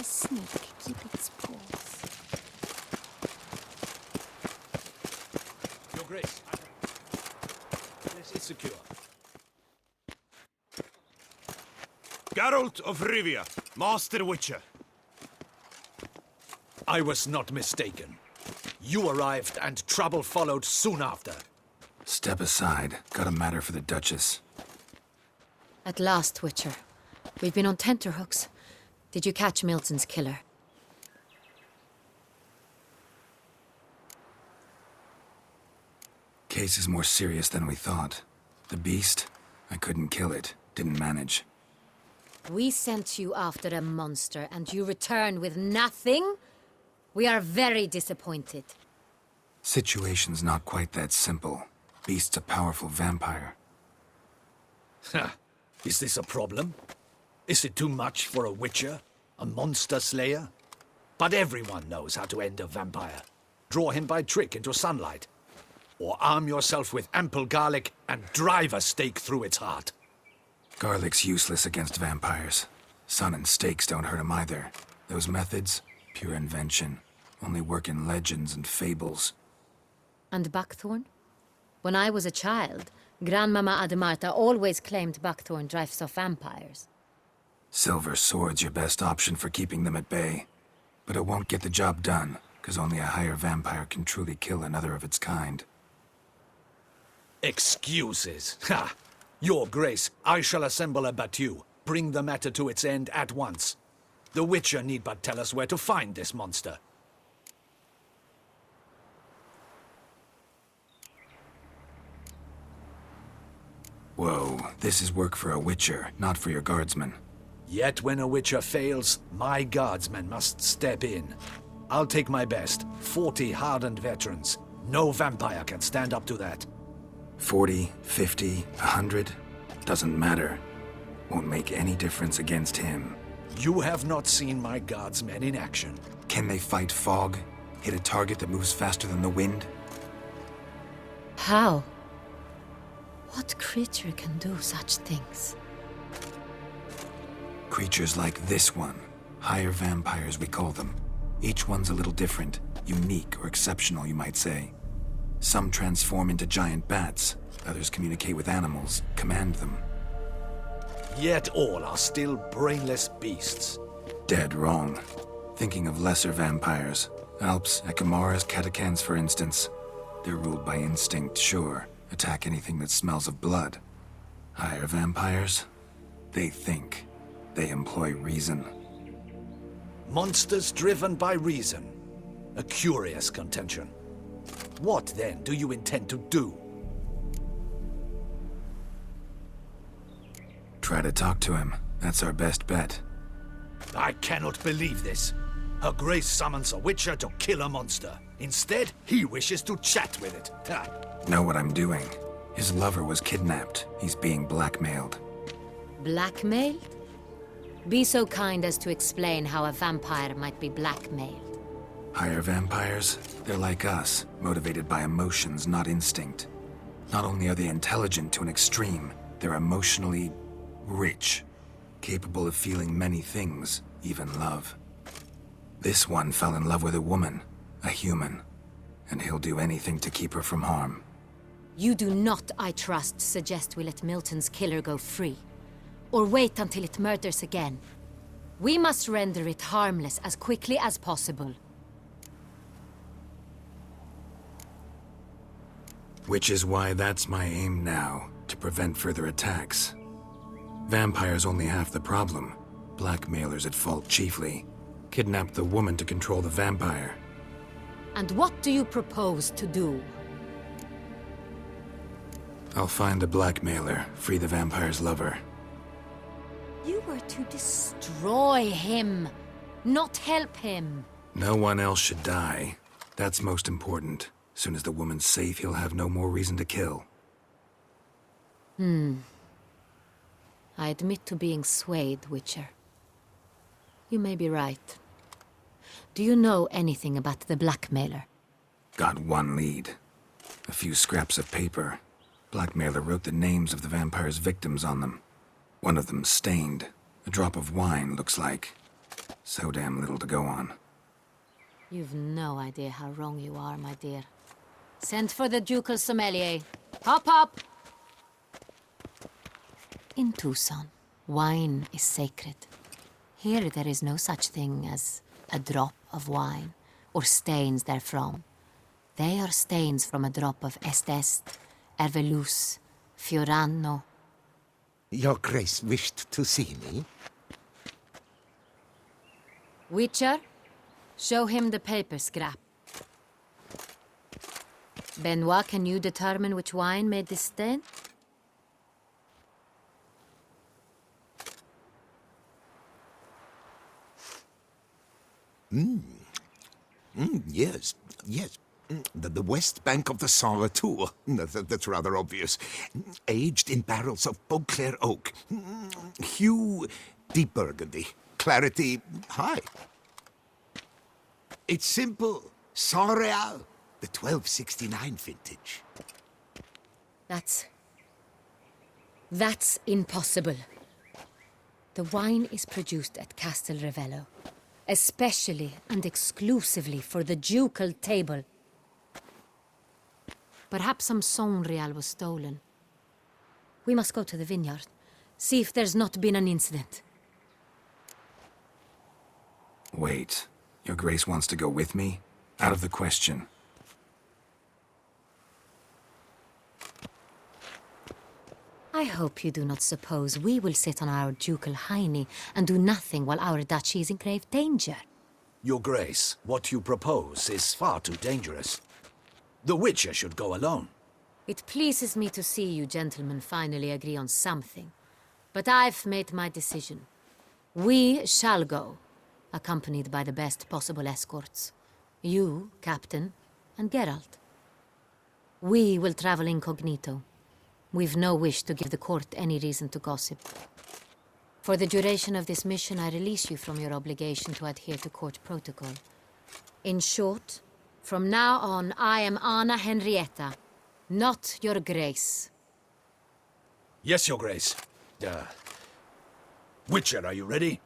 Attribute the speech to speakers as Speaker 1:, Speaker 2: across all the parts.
Speaker 1: snake keep its paws?
Speaker 2: Your Grace, this is secure.
Speaker 3: Geralt of Rivia, Master Witcher.
Speaker 2: I was not mistaken. You arrived and trouble followed soon after.
Speaker 4: Step aside. Got a matter for the Duchess.
Speaker 1: At last, Witcher. We've been on tenterhooks. Did you catch Milton's killer?
Speaker 4: Case is more serious than we thought. The beast, I couldn't kill it. Didn't manage.
Speaker 1: We sent you after a monster, and you return with nothing? We are very disappointed.
Speaker 4: Situation's not quite that simple. Beast's a powerful vampire.
Speaker 2: Ha! Is this a problem? Is it too much for a witcher? A monster slayer? But everyone knows how to end a vampire. Draw him by trick into sunlight. Or arm yourself with ample garlic and drive a stake through its heart.
Speaker 4: Garlic's useless against vampires. Sun and stakes don't hurt him either. Those methods, pure invention. Only work in legends and fables.
Speaker 1: And buckthorn? When I was a child, Grandmama Ademarta always claimed buckthorn drives off vampires.
Speaker 4: Silver sword's your best option for keeping them at bay. But it won't get the job done, because only a higher vampire can truly kill another of its kind.
Speaker 2: Excuses. Ha! Your Grace, I shall assemble a battue. Bring the matter to its end at once. The Witcher need but tell us where to find this monster.
Speaker 4: Whoa, this is work for a Witcher, not for your guardsmen.
Speaker 2: Yet when a Witcher fails, my guardsmen must step in. I'll take my best. 40 hardened veterans. No vampire can stand up to that.
Speaker 4: 40, 50, 100? Doesn't matter. Won't make any difference against him.
Speaker 2: You have not seen my guardsmen in action.
Speaker 4: Can they fight fog? Hit a target that moves faster than the wind?
Speaker 1: How? What creature can do such things?
Speaker 4: Creatures like this one. Higher vampires, we call them. Each one's a little different. Unique or exceptional, you might say. Some transform into giant bats. Others communicate with animals, command them.
Speaker 2: Yet all are still brainless beasts.
Speaker 4: Dead wrong. Thinking of lesser vampires. Alps, Ekamaras, Catacans, for instance. They're ruled by instinct, sure. Attack anything that smells of blood. Higher vampires? They think. They employ reason.
Speaker 2: Monsters driven by reason. A curious contention. What, then, do you intend to do?
Speaker 4: Try to talk to him. That's our best bet.
Speaker 2: I cannot believe this. Her Grace summons a Witcher to kill a monster. Instead, he wishes to chat with it. Ha!
Speaker 4: Know what I'm doing. His lover was kidnapped. He's being blackmailed.
Speaker 1: Blackmailed? Be so kind as to explain how a vampire might be blackmailed.
Speaker 4: Higher vampires? They're like us, motivated by emotions, not instinct. Not only are they intelligent to an extreme, they're emotionally rich, capable of feeling many things, even love. This one fell in love with a woman, a human, and he'll do anything to keep her from harm.
Speaker 1: You do not, I trust, suggest we let Milton's killer go free. Or wait until it murders again. We must render it harmless as quickly as possible.
Speaker 4: Which is why that's my aim now, to prevent further attacks. Vampires only half the problem. Blackmailers at fault chiefly. Kidnapped the woman to control the vampire.
Speaker 1: And what do you propose to do?
Speaker 4: I'll find the blackmailer, free the vampire's lover.
Speaker 1: You were to destroy him, not help him.
Speaker 4: No one else should die. That's most important. Soon as the woman's safe, he'll have no more reason to kill.
Speaker 1: I admit to being swayed, Witcher. You may be right. Do you know anything about the blackmailer?
Speaker 4: Got one lead. A few scraps of paper. Blackmailer wrote the names of the vampire's victims on them. One of them stained. A drop of wine, looks like. So damn little to go on.
Speaker 1: You've no idea how wrong you are, my dear. Send for the ducal sommelier. Hop, hop! In Tucson, wine is sacred. Here there is no such thing as a drop of wine, or stains therefrom. They are stains from a drop of Est, Ervelus, Fiorano.
Speaker 5: Your Grace wished to see me?
Speaker 1: Witcher, show him the paper scrap. Benoit, can you determine which wine made this stain?
Speaker 5: Yes, yes. The west bank of the Sarre too. That's rather obvious. Aged in barrels of Beauclair oak. Hue, deep burgundy. Clarity, high. It's simple. Saint-Réal, the 1269 vintage.
Speaker 1: That's impossible. The wine is produced at Castel Ravello, especially and exclusively for the ducal table. Perhaps some Saint-Réal was stolen. We must go to the vineyard, see if there's not been an incident.
Speaker 4: Wait. Your Grace wants to go with me? Out of the question.
Speaker 1: I hope you do not suppose we will sit on our ducal hiney and do nothing while our duchy is in grave danger.
Speaker 2: Your Grace, what you propose is far too dangerous. The Witcher should go alone.
Speaker 1: It pleases me to see you gentlemen finally agree on something. But I've made my decision. We shall go, accompanied by the best possible escorts. You, Captain, and Geralt. We will travel incognito. We've no wish to give the court any reason to gossip. For the duration of this mission, I release you from your obligation to adhere to court protocol. In short, from now on, I am Anna Henrietta, not your Grace.
Speaker 2: Yes, Your Grace. Witcher, are you ready?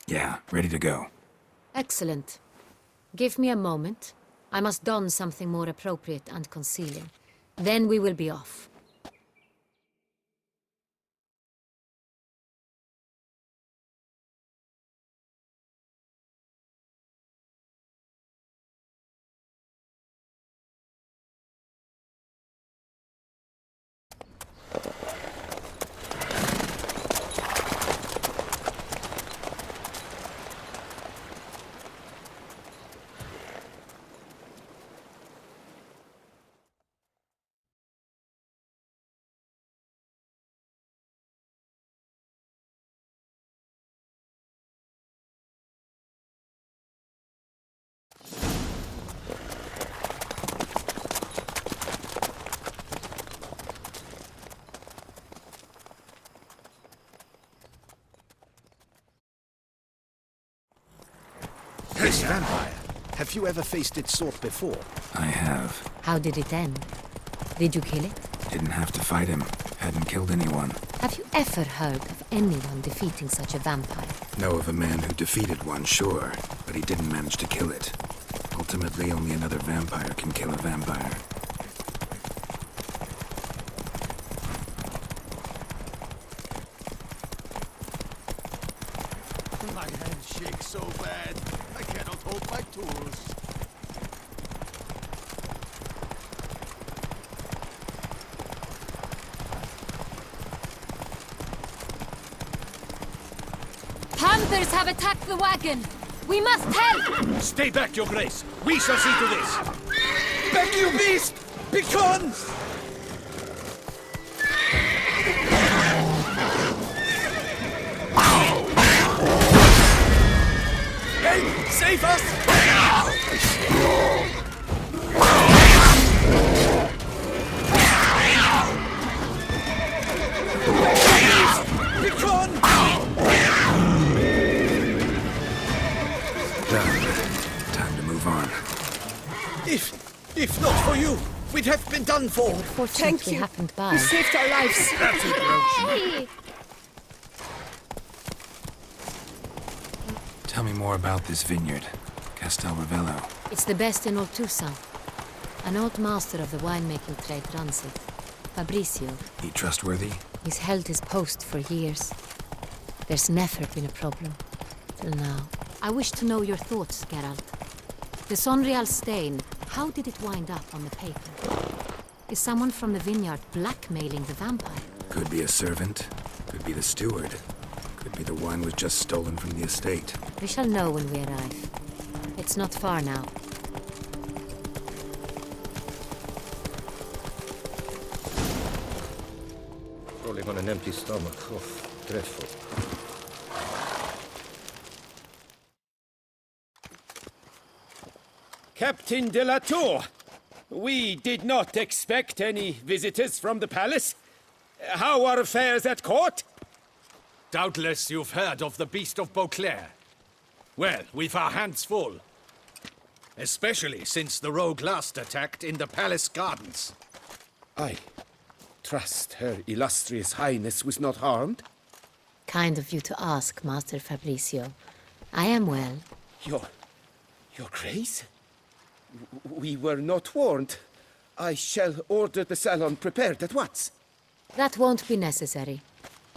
Speaker 4: Yeah, ready to go.
Speaker 1: Excellent. Give me a moment. I must don something more appropriate and concealing. Then we will be off.
Speaker 2: This vampire. Have you ever faced its sort before?
Speaker 4: I have.
Speaker 1: How did it end? Did you kill it?
Speaker 4: Didn't have to fight him. Hadn't killed anyone.
Speaker 1: Have you ever heard of anyone defeating such a vampire?
Speaker 4: Know of a man who defeated one, sure, but he didn't manage to kill it. Ultimately, only another vampire can kill a vampire.
Speaker 3: My hand shakes so bad, I cannot hold my tools.
Speaker 1: Panthers have attacked the wagon! We must help!
Speaker 2: Stay back, Your Grace. We shall see to this. Back, you beast! Begone! Help! Save us! Begone!
Speaker 4: Done. Time to move on.
Speaker 2: If not for you, we'd have been done for.
Speaker 1: Fortunately happened by.
Speaker 6: You saved our lives.
Speaker 3: That's it, Roach.
Speaker 1: Hey!
Speaker 4: Tell me more about this vineyard, Castel Ravello.
Speaker 1: It's the best in all Toussaint. An old master of the winemaking trade runs it. Fabricio.
Speaker 4: He trustworthy?
Speaker 1: He's held his post for years. There's never been a problem. Till now. I wish to know your thoughts, Geralt. The Sonreal stain, how did it wind up on the paper? Is someone from the vineyard blackmailing the vampire?
Speaker 4: Could be a servant. Could be the steward. Could be the wine was just stolen from the estate.
Speaker 1: We shall know when we arrive. It's not far now.
Speaker 6: Rolling on an empty stomach. Oh, dreadful.
Speaker 7: Captain de la Tour, we did not expect any visitors from the palace. How are affairs at court?
Speaker 2: Doubtless you've heard of the Beast of Beauclair. Well, we've our hands full. Especially since the rogue last attacked in the palace gardens.
Speaker 7: I trust Her Illustrious Highness was not harmed.
Speaker 1: Kind of you to ask, Master Fabricio. I am well.
Speaker 7: Your Grace? We were not warned. I shall order the salon prepared at once.
Speaker 1: That won't be necessary.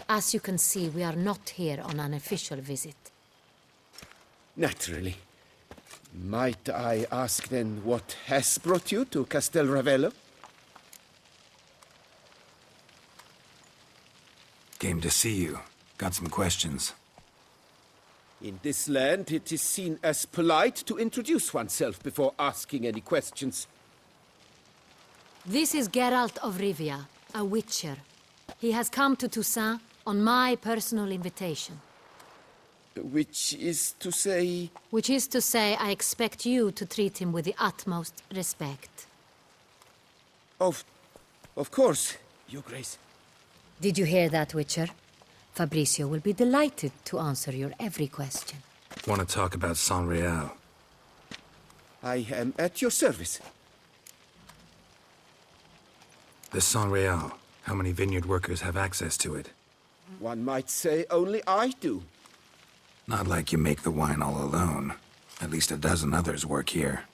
Speaker 1: As you can see, we are not here on an official visit.
Speaker 7: Naturally. Might I ask then what has brought you to Castel Ravello?
Speaker 4: Came to see you. Got some questions.
Speaker 7: In this land, it is seen as polite to introduce oneself before asking any questions.
Speaker 1: This is Geralt of Rivia, a witcher. He has come to Toussaint on my personal invitation.
Speaker 7: Which is to say...
Speaker 1: Which is to say, I expect you to treat him with the utmost respect.
Speaker 7: Of course, Your Grace.
Speaker 1: Did you hear that, Witcher? Fabricio will be delighted to answer your every question.
Speaker 4: Want to talk about Sonreal?
Speaker 7: I am at your service.
Speaker 4: The Sonreal. How many vineyard workers have access to it?
Speaker 7: One might say only I do.
Speaker 4: Not like you make the wine all alone. At least a dozen others work here.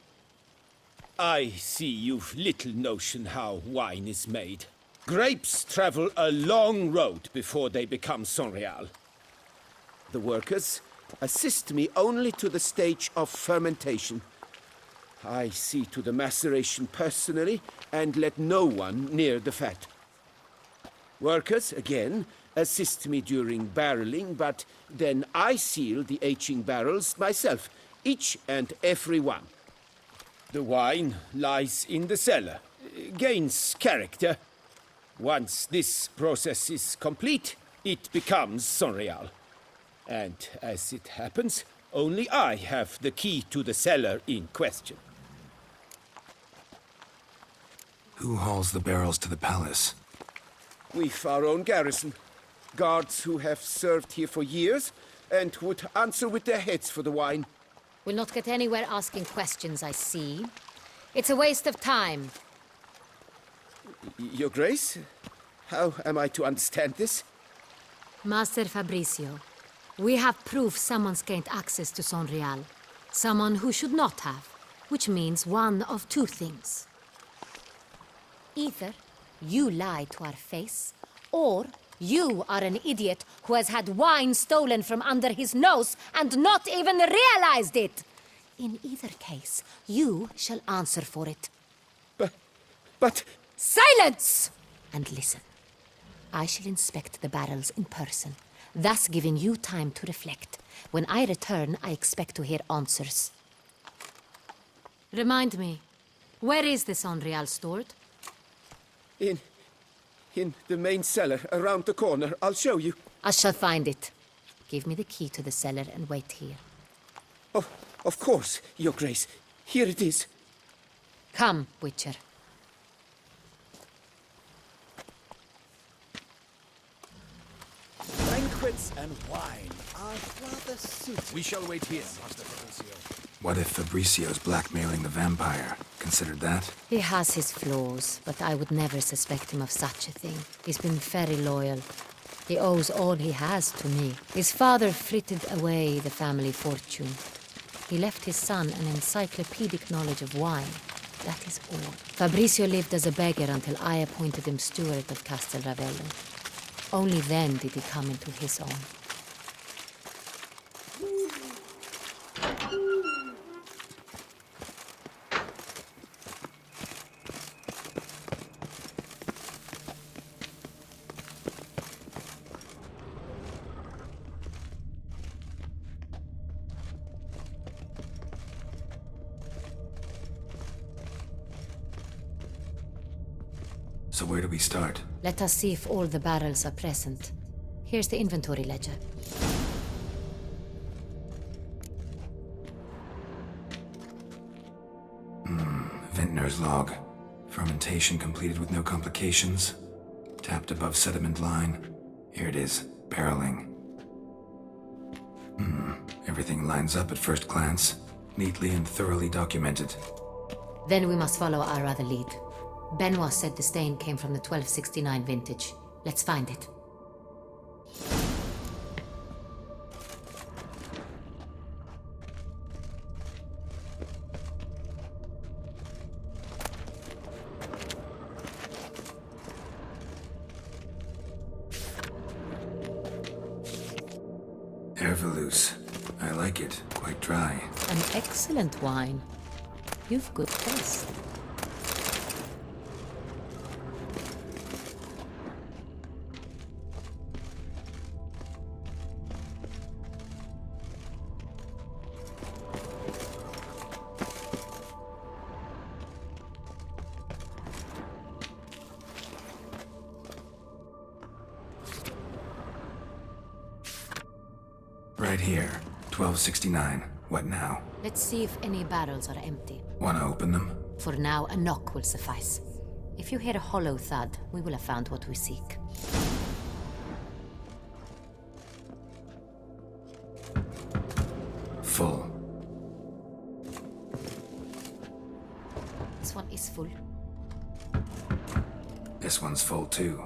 Speaker 7: I see you've little notion how wine is made. Grapes travel a long road before they become Sonreal. The workers assist me only to the stage of fermentation. I see to the maceration personally and let no one near the fat. Workers, again, assist me during barreling, but then I seal the aging barrels myself, each and every one. The wine lies in the cellar, gains character. Once this process is complete, it becomes Sonreal. And as it happens, only I have the key to the cellar in question.
Speaker 4: Who hauls the barrels to the palace?
Speaker 7: We've our own garrison. Guards who have served here for years and would answer with their heads for the wine.
Speaker 1: We'll not get anywhere asking questions, I see. It's a waste of time.
Speaker 7: Your Grace? How am I to understand this?
Speaker 1: Master Fabricio, we have proof someone's gained access to Sonreal. Someone who should not have, which means one of two things. Either you lie to our face, or you are an idiot who has had wine stolen from under his nose and not even realized it. In either case, you shall answer for it.
Speaker 7: But...
Speaker 1: Silence! And listen. I shall inspect the barrels in person, thus giving you time to reflect. When I return, I expect to hear answers. Remind me, where is the Sonreal stored?
Speaker 7: In the main cellar, around the corner. I'll show you.
Speaker 1: I shall find it. Give me the key to the cellar and wait here.
Speaker 7: Oh, of course, Your Grace. Here it is.
Speaker 1: Come, Witcher.
Speaker 3: Banquets and wine are rather suited.
Speaker 2: We shall wait here, Master Fabricio.
Speaker 4: What if Fabricio's blackmailing the vampire? Considered that?
Speaker 1: He has his flaws, but I would never suspect him of such a thing. He's been very loyal. He owes all he has to me. His father frittered away the family fortune. He left his son an encyclopedic knowledge of wine. That is all. Fabrizio lived as a beggar until I appointed him steward of Castel Ravello. Only then did he come into his own.
Speaker 4: So where do we start?
Speaker 1: Let us see if all the barrels are present. Here's the inventory ledger.
Speaker 4: Vintner's log. Fermentation completed with no complications. Tapped above sediment line. Here it is. Barreling. Everything lines up at first glance. Neatly and thoroughly documented.
Speaker 1: Then we must follow our other lead. Benoit said the stain came from the 1269 vintage. Let's find it.
Speaker 4: Herveloos. I like it. Quite dry.
Speaker 1: An excellent wine. You've good taste.
Speaker 4: Right here. 1269. What now?
Speaker 1: Let's see if any barrels are empty.
Speaker 4: Wanna open them?
Speaker 1: For now, a knock will suffice. If you hear a hollow thud, we will have found what we seek.
Speaker 4: Full.
Speaker 1: This one is full.
Speaker 4: This one's full too.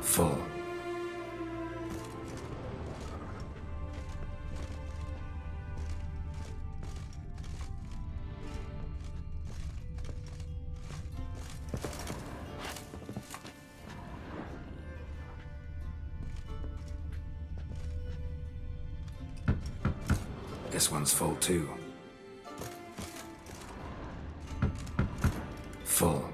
Speaker 4: Full. This one's full too. Full.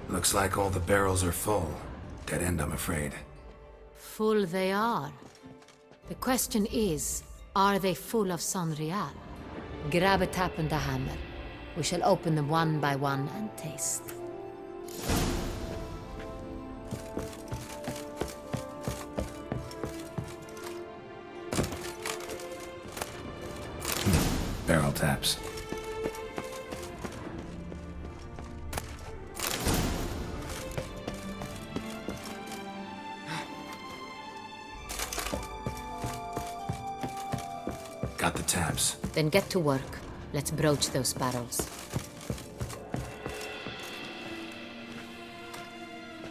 Speaker 4: Looks like all the barrels are full. Dead end, I'm afraid.
Speaker 1: Full they are. The question is, are they full of San Real? Grab a tap and a hammer. We shall open them one by one and taste.
Speaker 4: Barrel taps. Got the taps.
Speaker 1: Then get to work. Let's broach those barrels.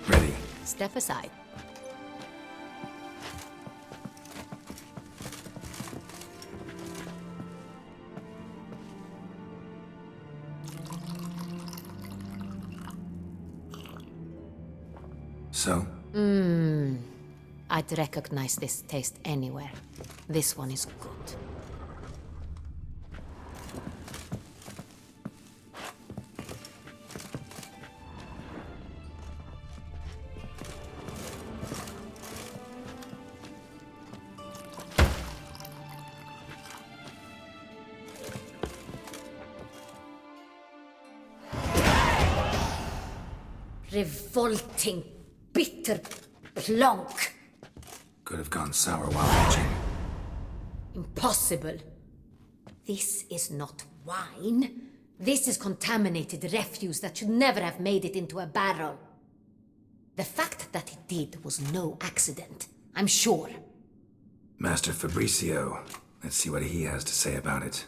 Speaker 4: Ready.
Speaker 1: Step aside.
Speaker 4: So?
Speaker 1: I'd recognize this taste anywhere. This one is good. Revolting, bitter plonk.
Speaker 4: Could have gone sour while aging.
Speaker 1: Impossible. This is not wine. This is contaminated refuse that should never have made it into a barrel. The fact that it did was no accident, I'm sure.
Speaker 4: Master Fabricio, let's see what he has to say about it.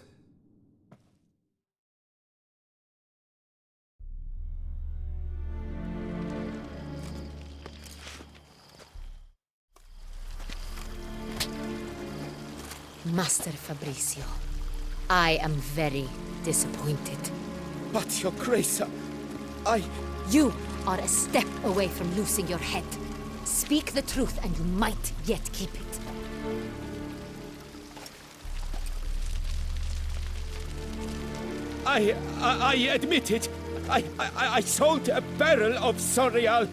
Speaker 1: Master Fabricio, I am very disappointed.
Speaker 7: But, Your Grace, I...
Speaker 1: You are a step away from losing your head. Speak the truth and you might yet keep it.
Speaker 7: I admit it. I sold a barrel of Sonreal.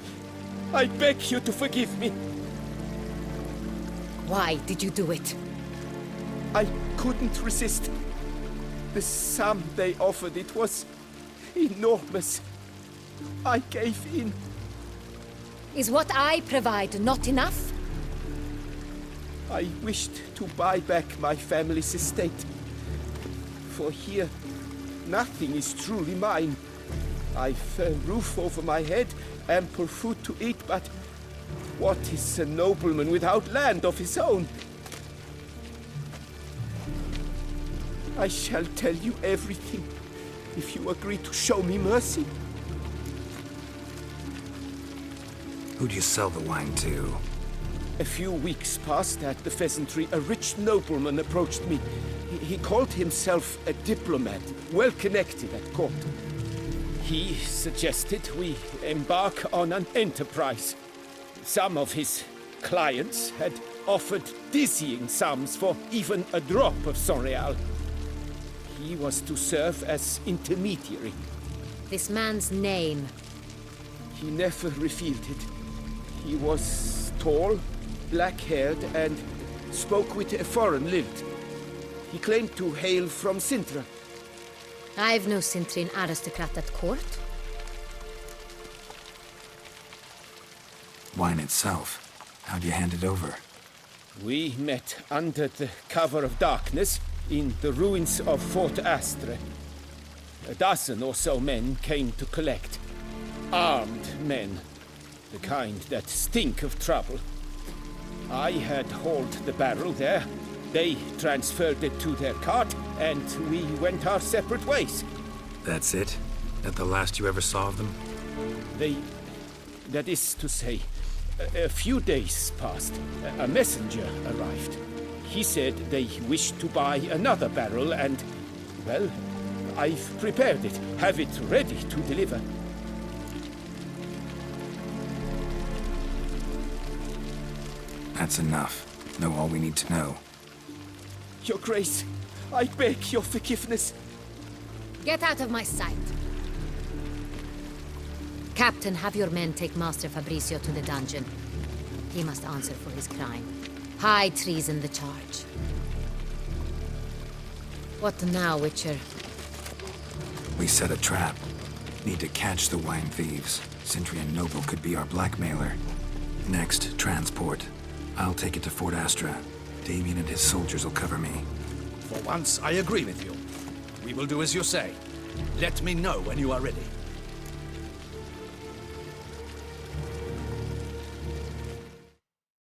Speaker 7: I beg you to forgive me.
Speaker 1: Why did you do it?
Speaker 7: I couldn't resist. The sum they offered, it was enormous. I gave in.
Speaker 1: Is what I provide not enough?
Speaker 7: I wished to buy back my family's estate. For here, nothing is truly mine. I've a roof over my head, ample food to eat, but what is a nobleman without land of his own? I shall tell you everything, if you agree to show me mercy.
Speaker 4: Who'd you sell the wine to?
Speaker 7: A few weeks past at the pheasantry, a rich nobleman approached me. He called himself a diplomat, well connected at court. He suggested we embark on an enterprise. Some of his clients had offered dizzying sums for even a drop of Sonreal. He was to serve as intermediary.
Speaker 1: This man's name.
Speaker 7: He never revealed it. He was tall, black-haired, and spoke with a foreign lilt. He claimed to hail from Sintra.
Speaker 1: I've no Cintrian aristocrat at court.
Speaker 4: Wine itself. How'd you hand it over?
Speaker 7: We met under the cover of darkness in the ruins of Fort Astre. A dozen or so men came to collect. Armed men. The kind that stink of trouble. I had hauled the barrel there. They transferred it to their cart, and we went our separate ways.
Speaker 4: That's it? That the last you ever saw of them?
Speaker 7: That is to say, a few days passed. A messenger arrived. He said they wished to buy another barrel and, well, I've prepared it, have it ready to deliver.
Speaker 4: That's enough. Know all we need to know.
Speaker 7: Your Grace, I beg your forgiveness.
Speaker 1: Get out of my sight. Captain, have your men take Master Fabricio to the dungeon. He must answer for his crime. High treason the charge. What now, Witcher?
Speaker 4: We set a trap. Need to catch the wine thieves. Cintrian Noble could be our blackmailer. Next, transport. I'll take it to Fort Astra. Damien and his soldiers will cover me.
Speaker 2: For once, I agree with you. We will do as you say. Let me know when you are ready.